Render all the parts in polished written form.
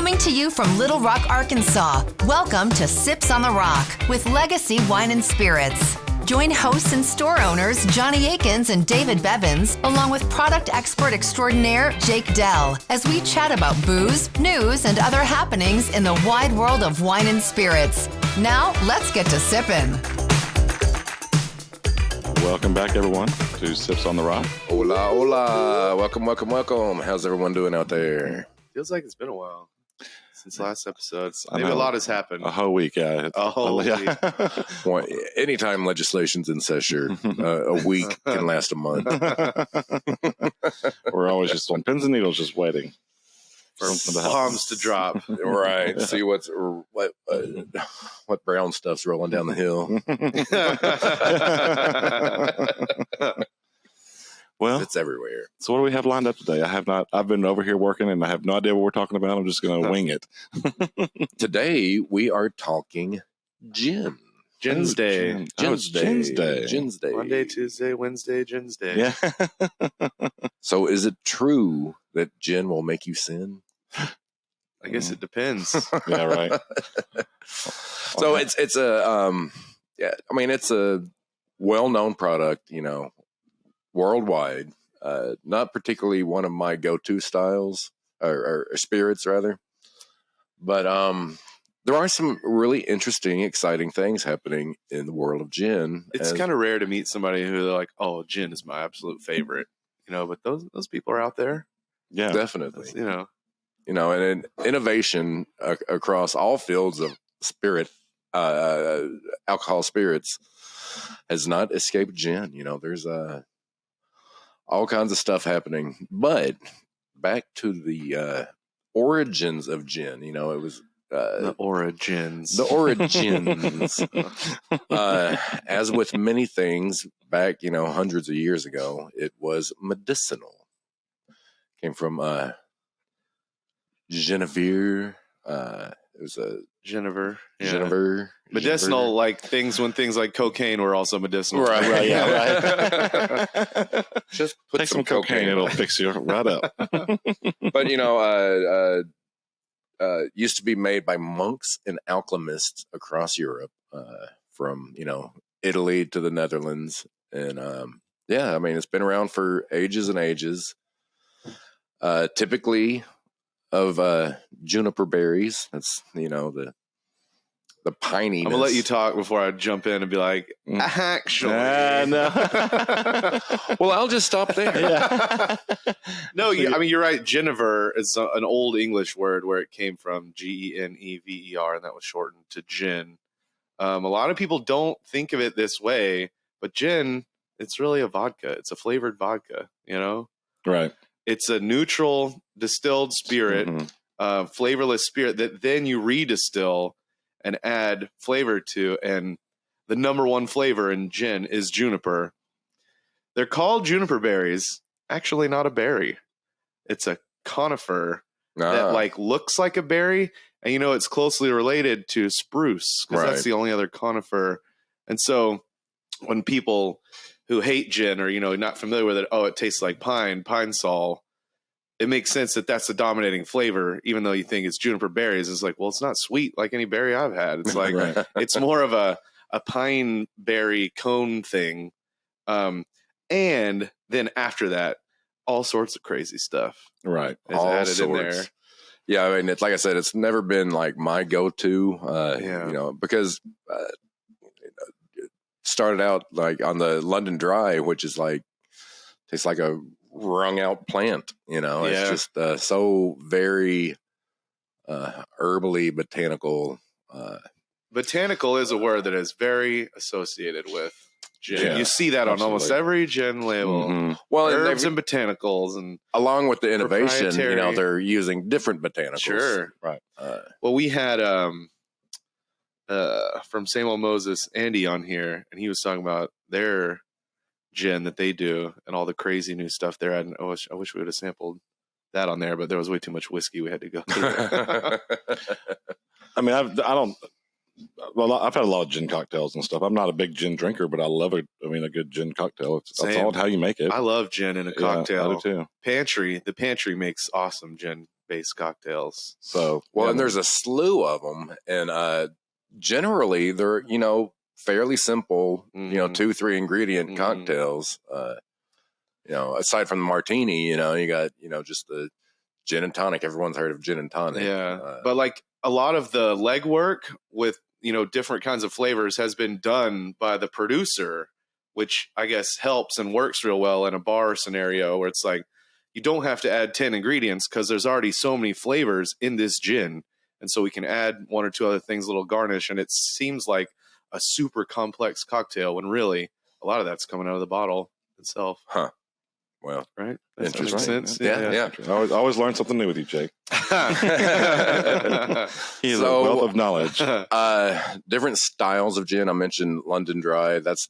Coming to you from Little Rock, Arkansas, welcome to Sips on the Rock with Legacy Wine and Spirits. Join hosts and store owners Johnny Akins and David Bevins, along with product expert extraordinaire Jake Dell, as we chat about booze, news, and other happenings in the wide world of wine and spirits. Now, let's get to sipping. Welcome back, everyone, to Sips on the Rock. Hola, hola. Welcome, welcome, welcome. How's everyone doing out there? Feels like it's been a while since last episode. Maybe a lot has happened. A whole week, yeah. A whole week. Well, anytime legislation's in session, a week can last a month. We're always just on pins and needles, just waiting For bombs to drop. Right. See what brown stuff's rolling down the hill. Well, It's everywhere. so what do we have lined up today? I've been over here working and I have no idea what we're talking about. I'm just going to wing it. Today, we are talking gin. Gin's Day. Gin. Oh, it's Gin's Day. Gin's Day. Monday, Tuesday, Wednesday, Gin's Day. Yeah. So is it true that gin will make you sin? I guess it depends. Yeah, right. So it's a well-known product, worldwide. Not particularly one of my go-to styles or spirits rather, but there are some really interesting, exciting things happening in the world of gin. It's kind of rare to meet somebody who they're like, "Oh, gin is my absolute favorite," But those people are out there. Yeah, definitely. And innovation across all fields of spirit, alcohol spirits, has not escaped gin. There's all kinds of stuff happening. But back to the origins of gin. It was the origins. The origins. As with many things back, hundreds of years ago, it was medicinal. Came from Genevieve. It was a Genevieve. Yeah. Genevieve. Medicinal, like things like cocaine were also medicinal. Right. Yeah, right. Just put Take some cocaine, it'll fix you right up. But used to be made by monks and alchemists across Europe, from Italy to the Netherlands, and it's been around for ages and ages. Typically of juniper berries. That's the pininess. I'm gonna let you talk before I jump in and be like, actually, no. Well, I'll just stop there. Yeah. No, you're right. Genever is an old English word where it came from, Genever, and that was shortened to gin. A lot of people don't think of it this way, but gin, it's really a vodka. It's a flavored vodka, Right. It's a neutral distilled spirit, flavorless spirit that then you redistill and add flavor to. And the number one flavor in gin is juniper. They're called juniper berries. Actually, not a berry. It's a conifer that looks like a berry. And it's closely related to spruce because that's the only other conifer. And so when people who hate gin or, not familiar with it, it tastes like pine sol, it makes sense that that's the dominating flavor, even though you think it's juniper berries. It's like, well, it's not sweet like any berry I've had. It's like, it's more of a pine berry cone thing. And then after that, all sorts of crazy stuff. Right. Is all added sorts. in there. Yeah. It's like I said, it's never been like my go-to, because it started out like on the London Dry, which is like, tastes like a wrung out plant, It's just so very herbally botanical. Botanical is a word that is very associated with gin. Yeah, you see that on almost every gin label. Mm-hmm. Well, herbs and botanicals, and along with the innovation, they're using different botanicals. Sure, right. Well, we had from Same Old Moses, Andy on here, and he was talking about their gin that they do and all the crazy new stuff they're adding. I wish we would have sampled that on there, but there was way too much whiskey we had to go through. I mean, I've had a lot of gin cocktails and stuff. I'm not a big gin drinker, but I love a good gin cocktail. That's all how you make it. I love gin in a cocktail. I do too. The pantry makes awesome gin based cocktails. So, and there's a slew of them, and generally they're fairly simple, 2-3 ingredient cocktails. Aside from the martini, you got just the gin and tonic. Everyone's heard of gin and tonic. Yeah, but like a lot of the legwork with different kinds of flavors has been done by the producer, which I guess helps and works real well in a bar scenario where it's like you don't have to add 10 ingredients because there's already so many flavors in this gin. And so we can add 1 or 2 other things, a little garnish, and it seems like a super complex cocktail when really a lot of that's coming out of the bottle itself. Huh. Well, right? That makes sense. Yeah. I always learn something new with you, Jake. He's a wealth of knowledge. Different styles of gin. I mentioned London Dry. That's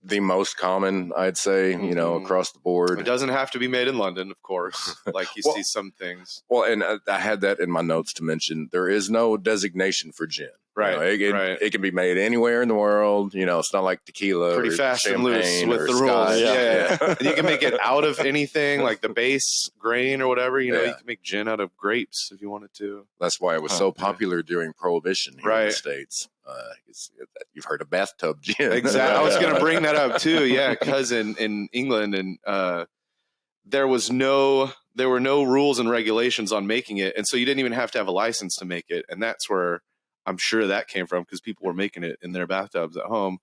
the most common, I'd say, across the board. It doesn't have to be made in London, of course, like you see some things. Well, and I had that in my notes to mention. There is no designation for gin. Right, it can be made anywhere in the world. It's not like tequila. Pretty fast and loose with the scotch. rules. Yeah. And you can make it out of anything, like the base grain or whatever. You can make gin out of grapes if you wanted to. That's why it was so popular during Prohibition here in the States. You've heard of bathtub gin. Exactly. I was going to bring that up too. Yeah, because in England and there were no rules and regulations on making it, and so you didn't even have to have a license to make it, and that's where I'm sure that came from, because people were making it in their bathtubs at home,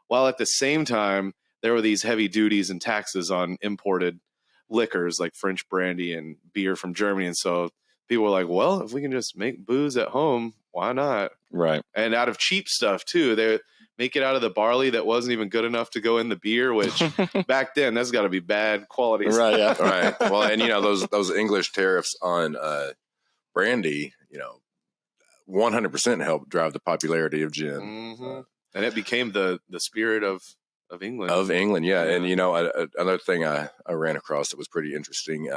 while at the same time there were these heavy duties and taxes on imported liquors like French brandy and beer from Germany, and so people were like, well, if we can just make booze at home, why not? Right. And out of cheap stuff too. They make it out of the barley that wasn't even good enough to go in the beer, which back then that's got to be bad quality. Right. Yeah. Right. Well, and those English tariffs on brandy, 100% helped drive the popularity of gin. Mm-hmm. And it became the spirit of England. Of England, yeah. And, another thing I ran across that was pretty interesting,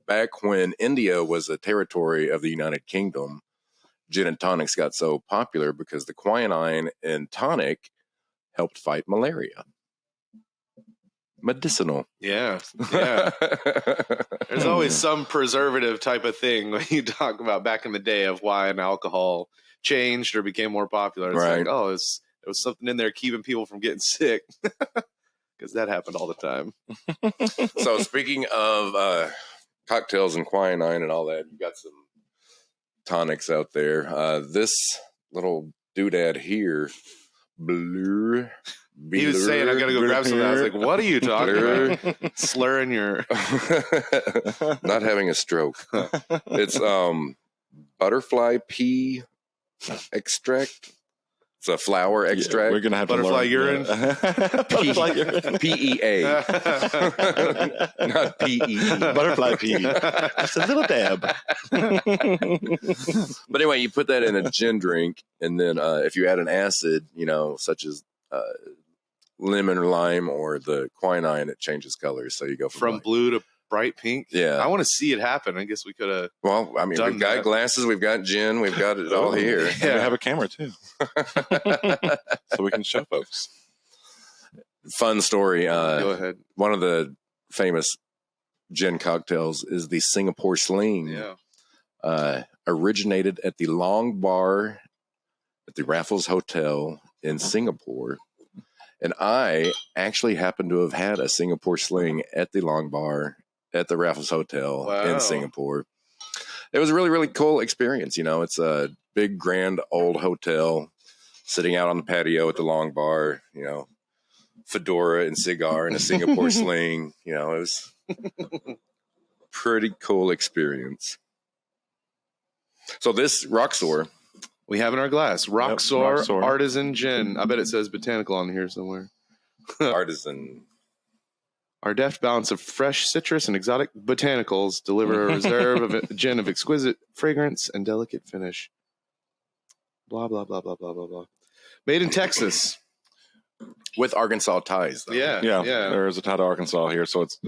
back when India was a territory of the United Kingdom, gin and tonics got so popular because the quinine in tonic helped fight malaria. Medicinal. Yeah. There's always some preservative type of thing when you talk about back in the day of why an alcohol changed or became more popular. It's like, there was something in there keeping people from getting sick, because that happened all the time. So speaking of cocktails and quinine and all that, you got some tonics out there. This little doodad here, Blur. He was saying, I got to go grab something. I was like, what are you talking about? Slurring your... Not having a stroke. It's butterfly pea extract. It's a flower extract. We're going to have butterfly urine. Butterfly urine. PEA. Not PEE. Butterfly pea. Just a little dab. But anyway, you put that in a gin drink, and then if you add an acid, such as lemon or lime or the quinine, it changes colors. So you go from blue to bright pink. Yeah. I want to see it happen. I guess we could have. Well, I mean, we've got glasses, we've got gin, we've got it all here. Yeah. We have a camera too. So we can show folks. Fun story. Go ahead. One of the famous gin cocktails is the Singapore Sling. Yeah. Originated at the Long Bar at the Raffles Hotel in Singapore. And I actually happen to have had a Singapore Sling at the Long Bar at the Raffles Hotel in Singapore. It was a really, really cool experience. It's a big, grand, old hotel sitting out on the patio at the Long Bar, fedora and cigar and a Singapore Sling. It was pretty cool experience. So this Roxor, we have in our glass Roxor, Roxor Artisan Gin. I bet it says botanical on here somewhere. Artisan. Our deft balance of fresh citrus and exotic botanicals deliver a reserve of a gin of exquisite fragrance and delicate finish. Blah, blah, blah, blah, blah, blah, blah. Made in Texas. With Arkansas ties, though. Yeah. There is a tie to Arkansas here, so it's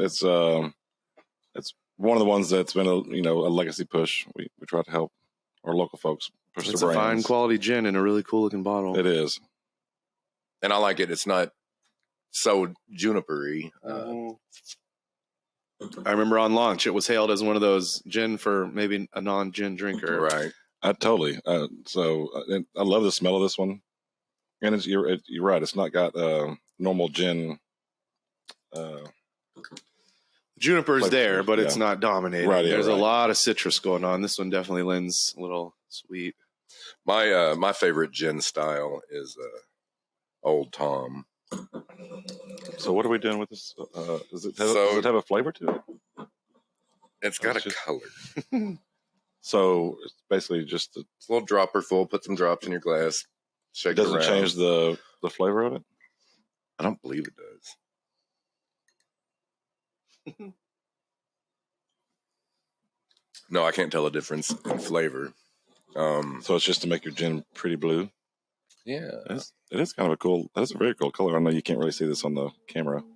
one of the ones that's been a legacy push. We try to help our local folks push it's the brands. It's a fine quality gin in a really cool looking bottle. It is, and I like it. It's not so juniper-y. I remember on launch, it was hailed as one of those gin for maybe a non-gin drinker. Right. Totally. And I love the smell of this one. And you're right. It's not got normal gin. Juniper's Like, there, but it's yeah. not dominating. Right, yeah, There's a right. lot of citrus going on. This one definitely lends a little sweet. My favorite gin style is Old Tom. So what are we doing with this? Does it have a flavor to it? It's got It's a just- color. So it's basically just It's a little dropper full. Put some drops in your glass. it Shake it doesn't around. change the flavor of it. I don't believe it does. No, I can't tell the difference in flavor. So it's just to make your gin pretty blue. Yeah. It is kind of a cool. That's a very cool color. I know you can't really see this on the camera. Do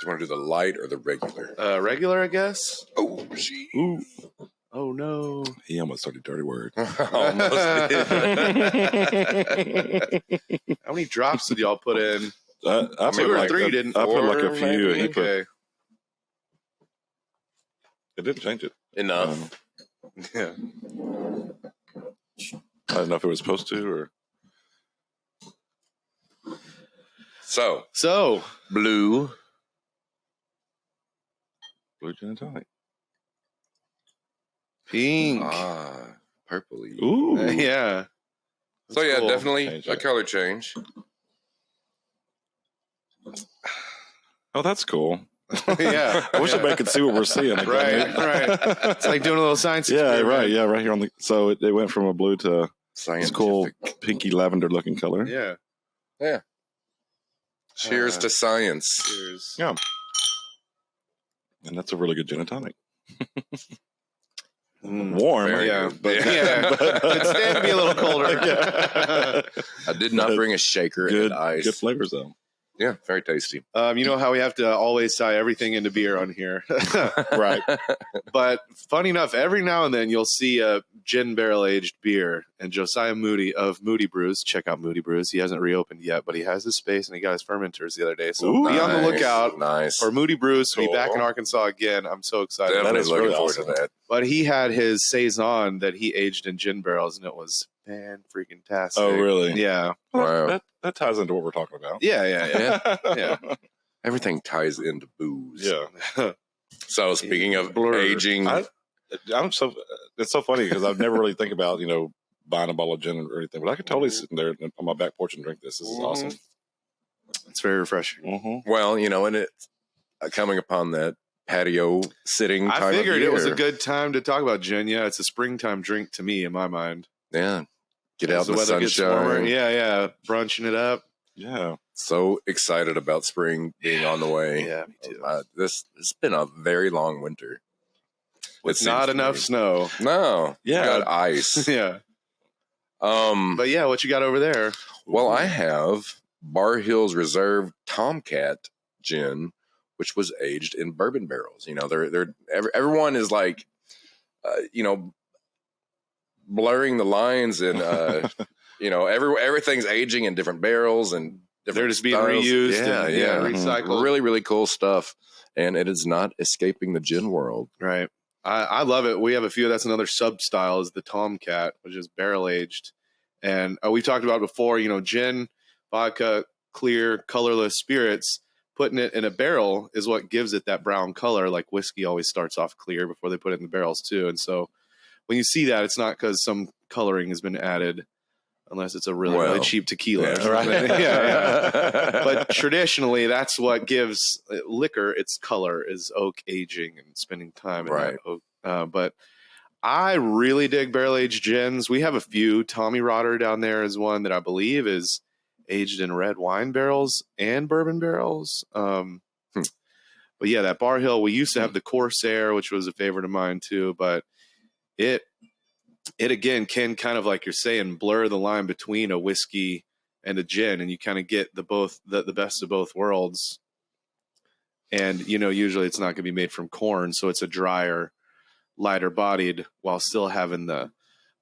you want to do the light or the regular? Regular, I guess. Oh, gee. Ooh, Oh no! he almost started dirty word. Almost did. How many drops did y'all put in? I Two put or like three, didn't? I put like a Four, few. maybe? And he put, Okay. it didn't change it. Enough. Yeah. I don't know if it was supposed to or. So, blue. Blue gin and tonic. Pink. Purpley. Ooh. Yeah. So, yeah, cool. definitely Change a it. color change. Oh, that's cool. Yeah. I wish Yeah. everybody could see what we're seeing. Right, right. It's like doing a little science Yeah, experiment. right. Yeah, right here on the. So it went from a blue to this Scientific. cool pinky lavender looking color. Yeah. Cheers to science. Cheers. Yeah. And that's a really good gin and tonic. Warm. Very Yeah, good. but yeah, could stand to be a little colder. Yeah. I did not bring a shaker Good, and ice. good flavors though. Yeah, very tasty. You know how we have to always tie everything into beer on here, Right. but funny enough, every now and then you'll see a gin barrel aged beer. And Josiah Moody of Moody Brews, check out Moody Brews. He hasn't reopened yet, but he has his space and he got his fermenters the other day. So Ooh, be on the Nice, lookout Nice. for Moody Brews to be back in Cool. Arkansas again. I'm so excited. Definitely is looking really forward awesome. to that. But he had his saison that he aged in gin barrels, and it was freaking tastic. Oh, really? Yeah, Wow. That ties into what we're talking about. yeah. Yeah. Everything ties into booze. Yeah. So speaking of Blur. aging, I'm so. It's so funny because I've never really think about buying a bottle of gin or anything, but I could totally sit in there on my back porch and drink this. This is awesome. It's very refreshing. Mm-hmm. well, and it's coming upon that patio sitting time I figured of it was a year. good time to talk about gin. Yeah, it's a springtime drink to me in my mind. Yeah. Get out As in the weather gets warmer. sunshine. Yeah. Brunching it up. Yeah. So excited about spring being on the way. Yeah, me too. This has been a very long winter. With It seems not to enough me. snow. No. Yeah. Got ice. Yeah. But But yeah, what you got over there? well, I have Bar Hills Reserve Tomcat gin, which was aged in bourbon barrels. Everyone is like, blurring the lines and everything's aging in different barrels and different They're just being styles. reused Yeah, and yeah, recycled. Really, really cool stuff, and it is not escaping the gin world. Right. I love it. We have a few. That's another sub style is the Tomcat, which is barrel aged. And we talked about before, gin, vodka, clear, colorless spirits. Putting it in a barrel is what gives it that brown color. Like whiskey always starts off clear before they put it in the barrels too. And so when you see that, it's not because some coloring has been added, unless it's a really cheap tequila. Yeah, Right? yeah. But traditionally, that's what gives liquor its color is oak aging and spending time in that oak. But I really dig barrel aged gins. We have a few. Tommy Rotter down there is one that I believe is aged in red wine barrels and bourbon barrels. But yeah, that Bar Hill, we used to have the Corsair, which was a favorite of mine too. But it again can kind of, like you're saying, blur the line between a whiskey and a gin, and you kind of get the best of both worlds. And usually it's not going to be made from corn, so it's a drier, lighter bodied, while still having the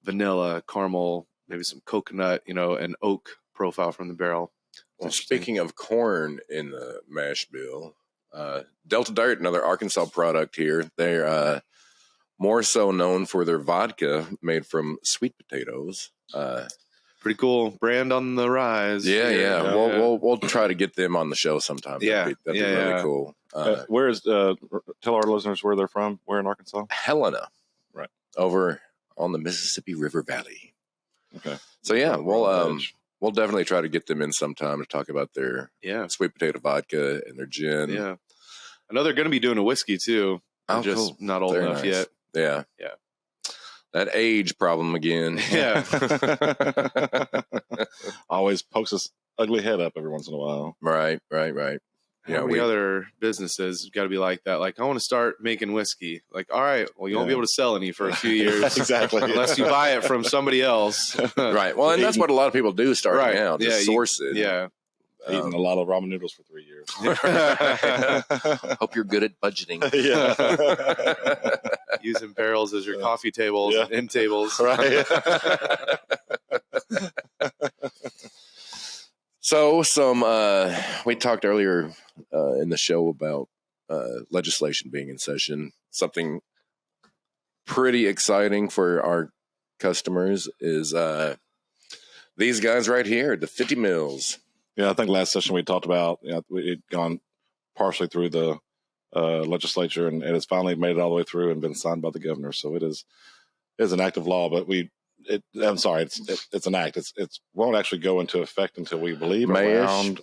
vanilla, caramel, maybe some coconut, and oak profile from the barrel. Well, speaking of corn in the mash bill, Delta Dirt, another Arkansas product here. They're more so known for their vodka made from sweet potatoes. Pretty cool brand on the rise. Yeah. We'll try to get them on the show sometime. That'd be really cool. Where is tell our listeners where they're from? Where in Arkansas? Helena, right over on the Mississippi River Valley. Okay. So we'll definitely try to get them in sometime to talk about their sweet potato vodka and their gin. Yeah, I know they're going to be doing a whiskey too. Oh, just cool. not old enough yet. Yeah. That age problem again. Yeah. Always pokes his ugly head up every once in a while. Right. How many other businesses got to be like that? Like, I want to start making whiskey. Like, all right, well, you won't be able to sell any for a few years. Exactly. Unless you buy it from somebody else. Right. Well, and that's what a lot of people do starting out. Just source it. Yeah. Eating a lot of ramen noodles for 3 years. Hope you're good at budgeting. Yeah. Using barrels as your coffee tables and end tables. Right. So we talked earlier in the show about legislation being in session. Something pretty exciting for our customers is these guys right here, the 50 mils. Yeah, I think last session we talked about it gone partially through the legislature and it's finally made it all the way through and been signed by the governor. So it is an act of law, but I'm sorry, it's an act. It won't actually go into effect until we believe around.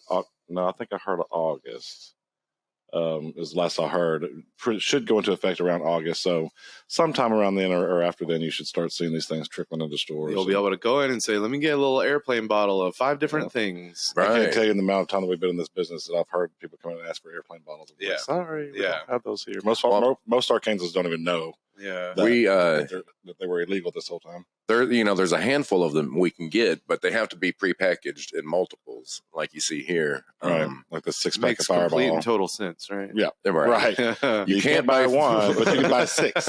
No, I think I heard August. Is the last I heard. It should go into effect around August. So sometime around then or after then, you should start seeing these things trickling into stores. You'll be able to go in and say, let me get a little airplane bottle of 5 different things. Right. I can't tell you the amount of time that we've been in this business that I've heard people come in and ask for airplane bottles. Yeah. Like, sorry, we don't have those here. Most Arkansans don't even know. Yeah, that they were illegal this whole time. There's a handful of them we can get, but they have to be prepackaged in multiples, like you see here. Right, like the 6-pack makes of Fireball. Complete and total sense, right? Yeah, right. You can't buy one, but you can buy 6.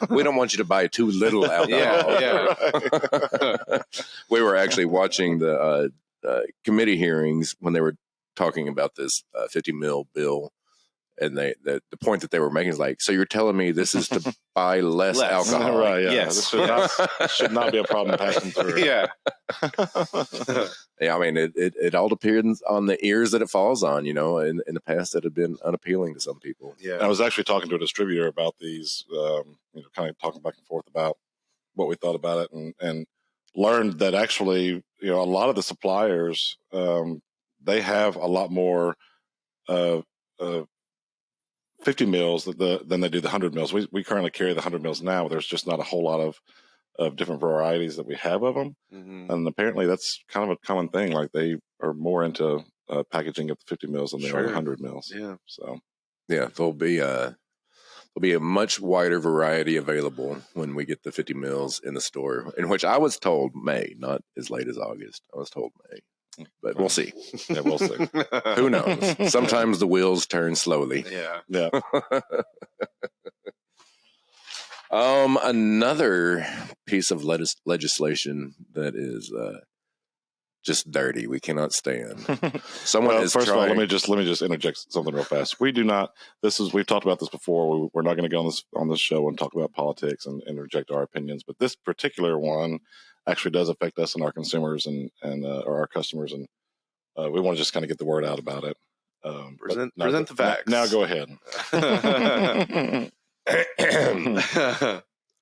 We don't want you to buy too little alcohol. Yeah. We were actually watching the committee hearings when they were talking about this 50 mil bill. And the point that they were making is like, so you're telling me this is to buy less alcohol? Right, yeah. Yes. This should not be a problem passing through. Yeah. Yeah, I mean, it all depends on the ears that it falls on, in the past that have been unappealing to some people. Yeah. I was actually talking to a distributor about these, kind of talking back and forth about what we thought about it and learned that actually, a lot of the suppliers, they have a lot more 50 mils than they do the 100 mils. We currently carry the 100 mils now, but there's just not a whole lot of different varieties that we have of them. Mm-hmm. And apparently that's kind of a common thing. Like they are more into packaging of the 50 mils than they are the 100 mils. Yeah. So yeah, there'll be a much wider variety available when we get the 50 mils in the store, in which I was told May, not as late as August. I was told May. But we'll see. Yeah, we'll see. Who knows? Sometimes the wheels turn slowly. Yeah. Another piece of legislation that is just dirty. We cannot stand. Someone is first trying. of all, let me just interject something real fast. We do not. We've talked about this before. We're not going to go on this show and talk about politics and interject our opinions. But this particular one actually does affect us and our consumers and or our customers, and we want to just kind of get the word out about it. Present the facts. Now go ahead.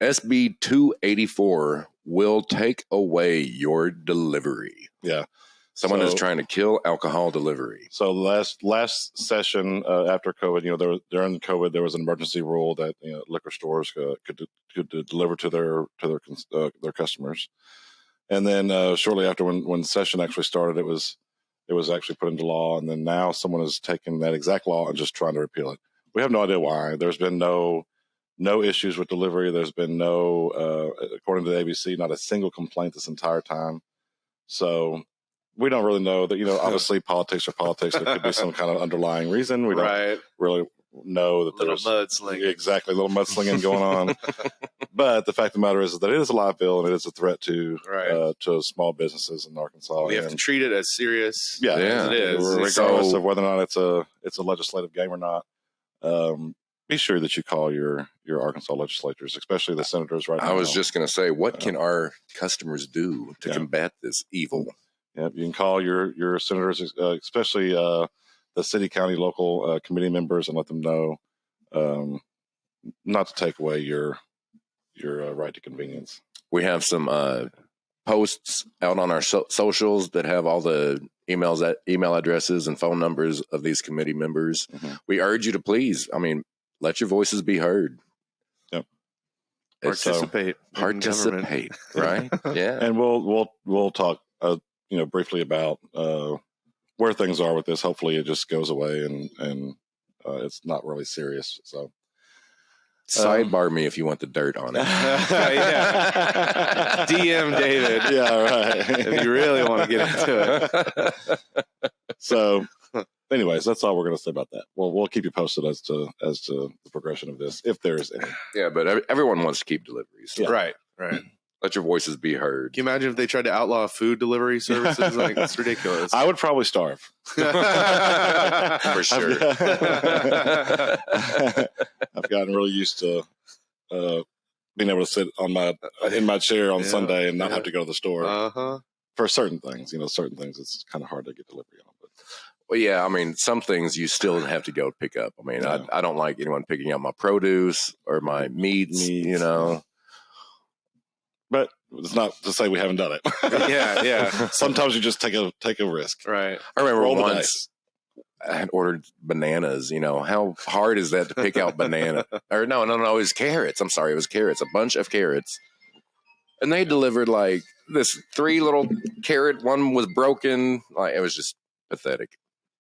SB 284 will take away your delivery. Yeah. Someone is trying to kill alcohol delivery. So last session after COVID, during COVID there was an emergency rule that liquor stores could deliver to their customers, and then shortly after when session actually started, it was actually put into law, and then now someone is taking that exact law and just trying to repeal it. We have no idea why. There's been no issues with delivery. There's been no, according to the ABC, not a single complaint this entire time. So we don't really know that, obviously politics are politics. There could be some kind of underlying reason. We don't really know that there's mudslinging. Exactly. A little mudslinging going on. But the fact of the matter is that it is a live bill and it is a threat to small businesses in Arkansas. We have to treat it as serious as it is. Regardless of whether or not it's a legislative game or not. Be sure that you call your Arkansas legislators, especially the senators right now. I was just going to say, what can our customers do to combat this evil? Yeah, you can call your senators, especially the city, county, local committee members, and let them know not to take away your right to convenience. We have some posts out on our socials that have all the email addresses and phone numbers of these committee members. Mm-hmm. We urge you to please, let your voices be heard. Yep. Participate, right? Yeah. And we'll talk, briefly about where things are with this. Hopefully, it just goes away and it's not really serious. So. Sidebar me if you want the dirt on it. DM David. Yeah, right. If you really want to get into it. So, anyways, that's all we're going to say about that. We'll keep you posted as to the progression of this, if there is any. Yeah, but everyone wants to keep deliveries. So. Yeah. Right. Let your voices be heard. Can you imagine if they tried to outlaw food delivery services? It's ridiculous. I would probably starve. For sure. I've gotten really used to being able to sit in my chair on Sunday and not have to go to the store for certain things. Certain things it's kind of hard to get delivery on. But. Well, yeah, some things you still have to go pick up. I don't like anyone picking up my produce or my meats. But it's not to say we haven't done it. Yeah. Sometimes you just take a risk. Right. I remember once I had ordered bananas. How hard is that to pick out banana? Or no, it was carrots. I'm sorry, it was carrots. A bunch of carrots. And they delivered like this 3 little carrot. One was broken. It was just pathetic.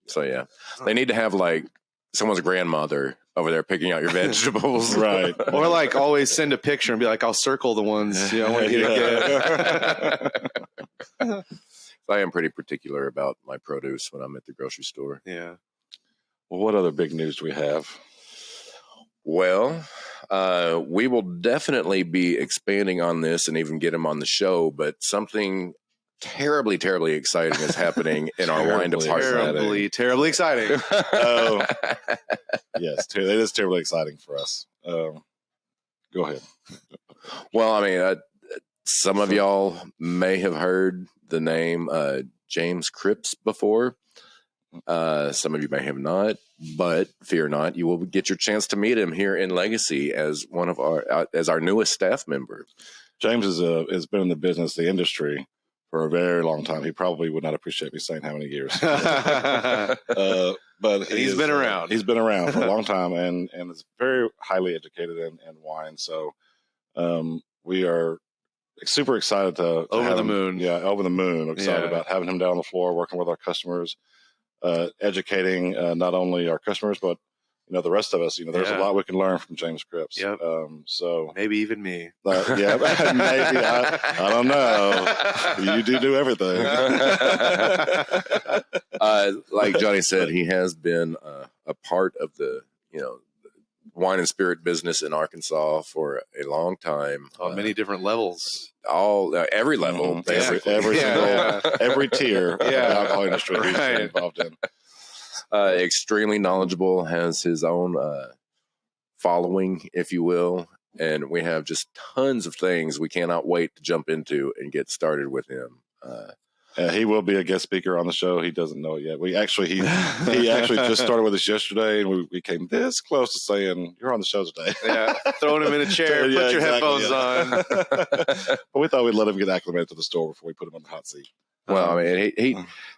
So yeah, they need to have like someone's grandmother over there picking out your vegetables. Right. Or always send a picture and be like, I'll circle the ones I want you to get. I am pretty particular about my produce when I'm at the grocery store. Yeah. Well, what other big news do we have? Well, we will definitely be expanding on this and even get him on the show, but something terribly, terribly exciting is happening in our wine department. Terribly exciting. Oh, yes, it is terribly exciting for us. Go ahead. Well, some of y'all may have heard the name James Cripps before. Some of you may have not, but fear not, you will get your chance to meet him here in Legacy as as our newest staff member. James has been in the industry for a very long time. He probably would not appreciate me saying how many years. But he's been around. He's been around for a long time and is very highly educated in wine. So we are super excited to over the moon. Yeah, over the moon. Excited about having him down on the floor, working with our customers, educating not only our customers, but the rest of us. There's a lot we can learn from James Cripps. Yep. So maybe even me. Yeah, maybe. I don't know. You do everything. Like Johnny said, he has been a part of the wine and spirit business in Arkansas for a long time on many different levels. Every level, basically. Every tier of the alcohol industry he's been involved in. Extremely knowledgeable, has his own following, if you will, and we have just tons of things we cannot wait to jump into and get started with him. He will be a guest speaker on the show. He doesn't know it yet. He actually just started with us yesterday, and we came this close to saying, "You're on the show today." Yeah, throwing him in a chair, put your headphones on. But we thought we'd let him get acclimated to the store before we put him on the hot seat. Well, he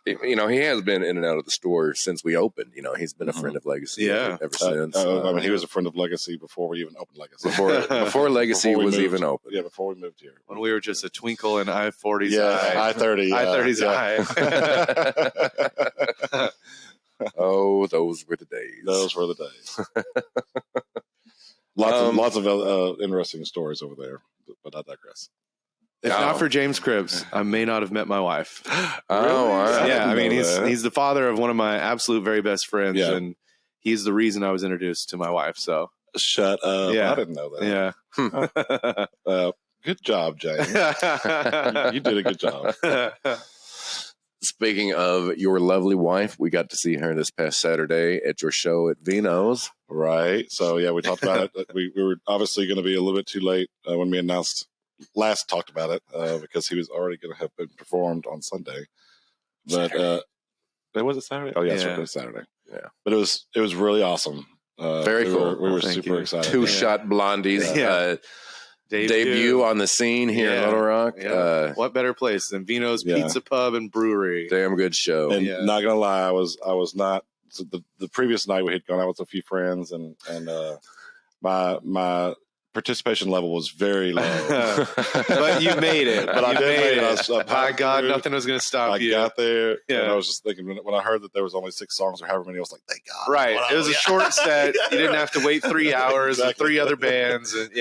has been in and out of the store since we opened. He's been a friend of Legacy ever since. He was a friend of Legacy before we even opened Legacy. Before Legacy was even open. Yeah, before we moved here. When we were just a twinkle in I-40's eye. I-30. I-30's eye. Oh, those were the days. Those were the days. Lots of interesting stories over there, but I digress. If not for James Cripps, I may not have met my wife. Oh, really? Yeah. He's the father of one of my absolute very best friends, and he's the reason I was introduced to my wife. So Shut up. Yeah. I didn't know that. Yeah. Good job, James. You did a good job. Speaking of your lovely wife, we got to see her this past Saturday at your show at Vino's. Right. So, yeah, we talked about it. We were obviously going to be a little bit too late when we last talked about it because he was already going to have been performed on Sunday. But was it Saturday? Oh, yeah, it was Saturday. Yeah. But it was really awesome. Very cool. We were super excited. Two Shot Blondies. Debut on the scene here in Little Rock. Yeah. What better place than Vino's Pizza Pub and Brewery? Damn good show. And not gonna lie, I was not. So the previous night we had gone out with a few friends, and my participation level was very low. But you made it. But I did make it. By God, nothing was going to stop you. I got there, and I was just thinking when I heard that there was only 6 songs or however many, I was like, thank God. Right. It was a short set. You didn't have to wait 3 hours with 3 other bands. And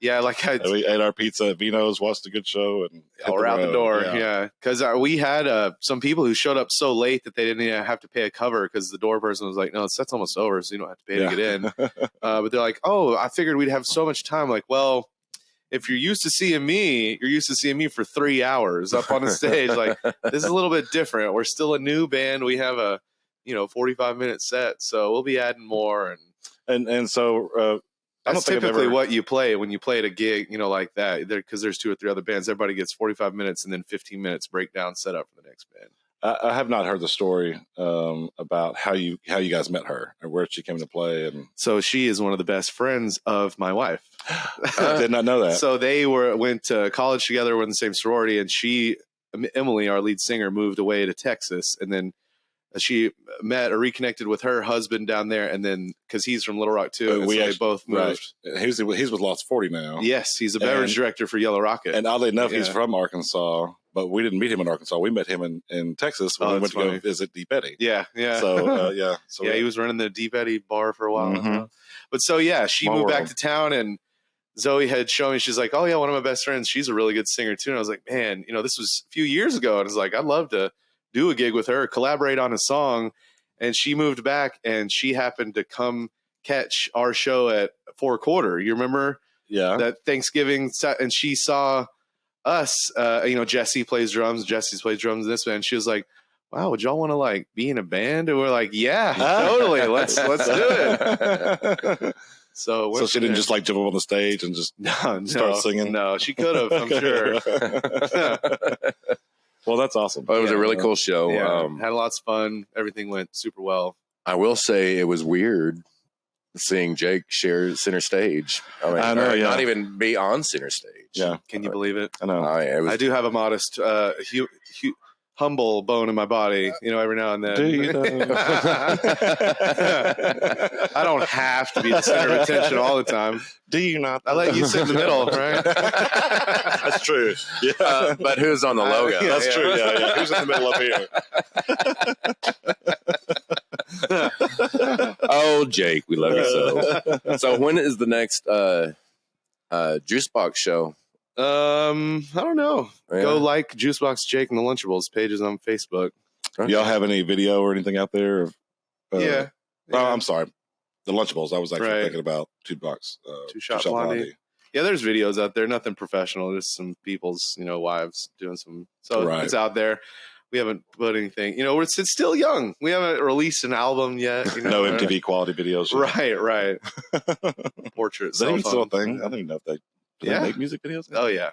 yeah, like we ate our pizza at Vino's, watched a good show, and we're out the door. Yeah, because we had some people who showed up so late that they didn't even have to pay a cover because the door person was like, "No, that's almost over, so you don't have to pay to get in." But they're like, "Oh, I figured we'd have so much time." Like, well, if you're used to seeing me, you're used to seeing me for 3 hours up on the stage. Like, this is a little bit different. We're still a new band. We have a 45-minute set, so we'll be adding more and so. That's typically what you play when you play at a gig, like that, because there's 2 or 3 other bands. Everybody gets 45 minutes and then 15 minutes breakdown set up for the next band. I have not heard the story about how you guys met her and where she came to play. And so she is one of the best friends of my wife. I did not know that. So they went to college together, were in the same sorority, and Emily, our lead singer, moved away to Texas, and then she met or reconnected with her husband down there, and then because he's from Little Rock too, they both moved. Right. He's with Lost 40 now. Yes, he's a beverage director for Yellow Rocket. And oddly enough, he's from Arkansas, but we didn't meet him in Arkansas. We met him in Texas when we went to go visit Deep Eddy. Yeah. So he was running the Deep Eddy bar for a while. Mm-hmm. But so she moved back to town, and Zoe had shown me. She's like, "Oh yeah, one of my best friends. She's a really good singer too." And I was like, "Man, this was a few years ago." And I was like, "I'd love to do a gig with her, collaborate on a song." And she moved back, and she happened to come catch our show at 4 Quarter. You remember? Yeah. That Thanksgiving, and she saw us. Jesse plays drums. Jesse's plays drums in this band. She was like, "Wow, would y'all want to be in a band?" And we're like, "Yeah, totally. Let's do it." So she didn't just jump up on the stage and just start singing. No, she could have. I'm sure. Well, that's awesome. It was a really cool show. Yeah, had lots of fun. Everything went super well. I will say it was weird seeing Jake share center stage. I know, not even be on center stage. Yeah, can you believe it? I know. I do have a modest, humble bone in my body. Every now and then. Do you? I don't have to be the center of attention all the time. Do you not? I let you sit in the middle, right? That's true. Yeah, but who's on the logo? That's true. Yeah. Who's in the middle up here? Oh, Jake, we love you so. So when is the next Juicebox show? I don't know. Yeah. Go like Juicebox Jake and the Lunchables pages on Facebook. Okay. Y'all have any video or anything out there? Of, yeah. Oh, I'm sorry. The Lunchables. I was actually thinking about Two Shot Blondie. Yeah, there's videos out there. Nothing professional. Just some people's, wives doing some. So it's out there. We haven't put anything. It's still young. We haven't released an album yet. No MTV quality videos. Right. Portraits. Is that even still a thing? I don't even know if they make music videos. Oh yeah.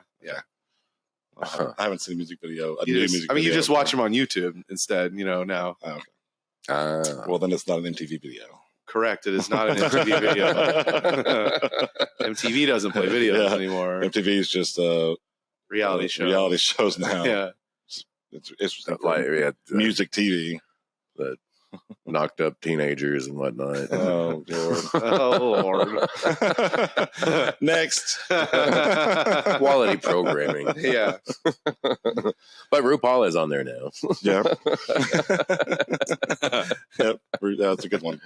I haven't seen a music video. You just watch them on YouTube instead. Now. Oh, okay. Well, then it's not an MTV video. Correct. It is not an MTV video. MTV doesn't play videos anymore. MTV is just reality shows. Reality shows now. Yeah. It's like music TV that knocked up teenagers and whatnot. Oh Lord! Oh Lord! Next, quality programming. Yeah, but RuPaul is on there now. Yeah. Yep, that's a good one.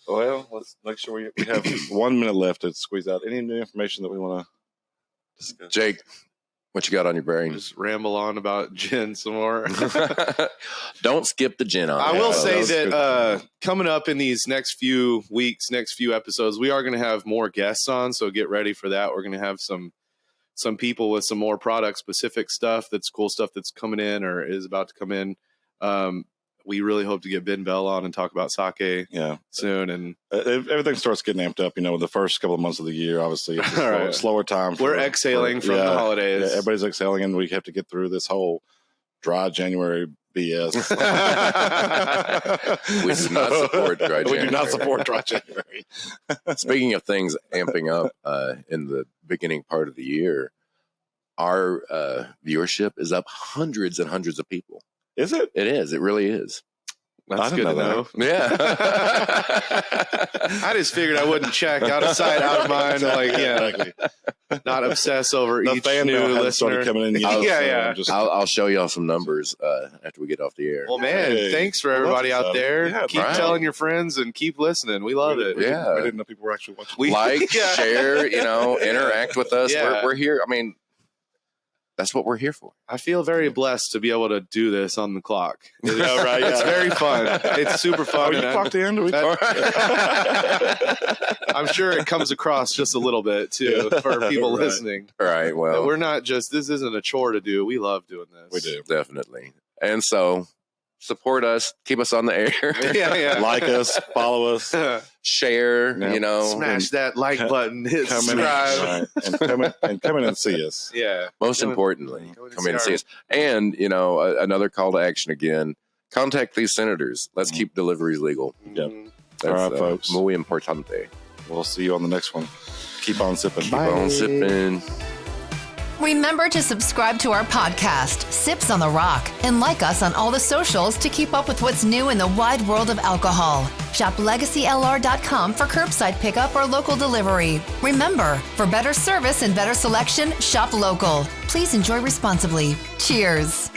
Well, let's make sure we have 1 minute left to squeeze out any new information that we want to discuss. Jake, What you got on your brain? Just ramble on about gin some more. Don't skip the gin on. I will say that that coming up in these next few weeks, next few episodes, we are going to have more guests on. So get ready for that. We're going to have some people with some more product specific stuff. That's cool stuff that's coming in or is about to come in. We really hope to get Ben Bell on and talk about sake soon. And everything starts getting amped up, the first couple of months of the year, obviously. It's a slower time. We're exhaling from the holidays. Yeah, everybody's exhaling, and we have to get through this whole dry January BS. We do not support dry January. We do not support dry January. Speaking of things amping up in the beginning part of the year, our viewership is up hundreds and hundreds of people. Is it? It is. It really is. That's good to know. Yeah. I just figured I wouldn't check. Out of sight, out of mind. Exactly. Not obsess over The each fan new mail listener. coming in. I'll show y'all some numbers after we get off the air. Well, man, thanks for everybody out there. Yeah, keep telling your friends and keep listening. We love it. We didn't know people were actually watching. Like, share, interact with us. Yeah. We're here. I mean, that's what we're here for. I feel very blessed to be able to do this on the clock. Yeah, right. It's very fun. It's super fun. You talked to Andrew. I'm sure it comes across just a little bit too for people listening. All right. Well, we're not just, this isn't a chore to do. We love doing this. We do. Definitely. And so support us, keep us on the air. Yeah. Like us, follow us, share, smash that like button, hit subscribe. And come in and see us. Yeah. Most importantly, come in and see us. And, another call to action again, contact these senators. Let's keep deliveries legal. Yep. That's, all right, folks. Muy importante. We'll see you on the next one. Keep on sipping. Keep on sipping. Remember to subscribe to our podcast, Sips on the Rock, and like us on all the socials to keep up with what's new in the wide world of alcohol. Shop LegacyLR.com for curbside pickup or local delivery. Remember, for better service and better selection, shop local. Please enjoy responsibly. Cheers.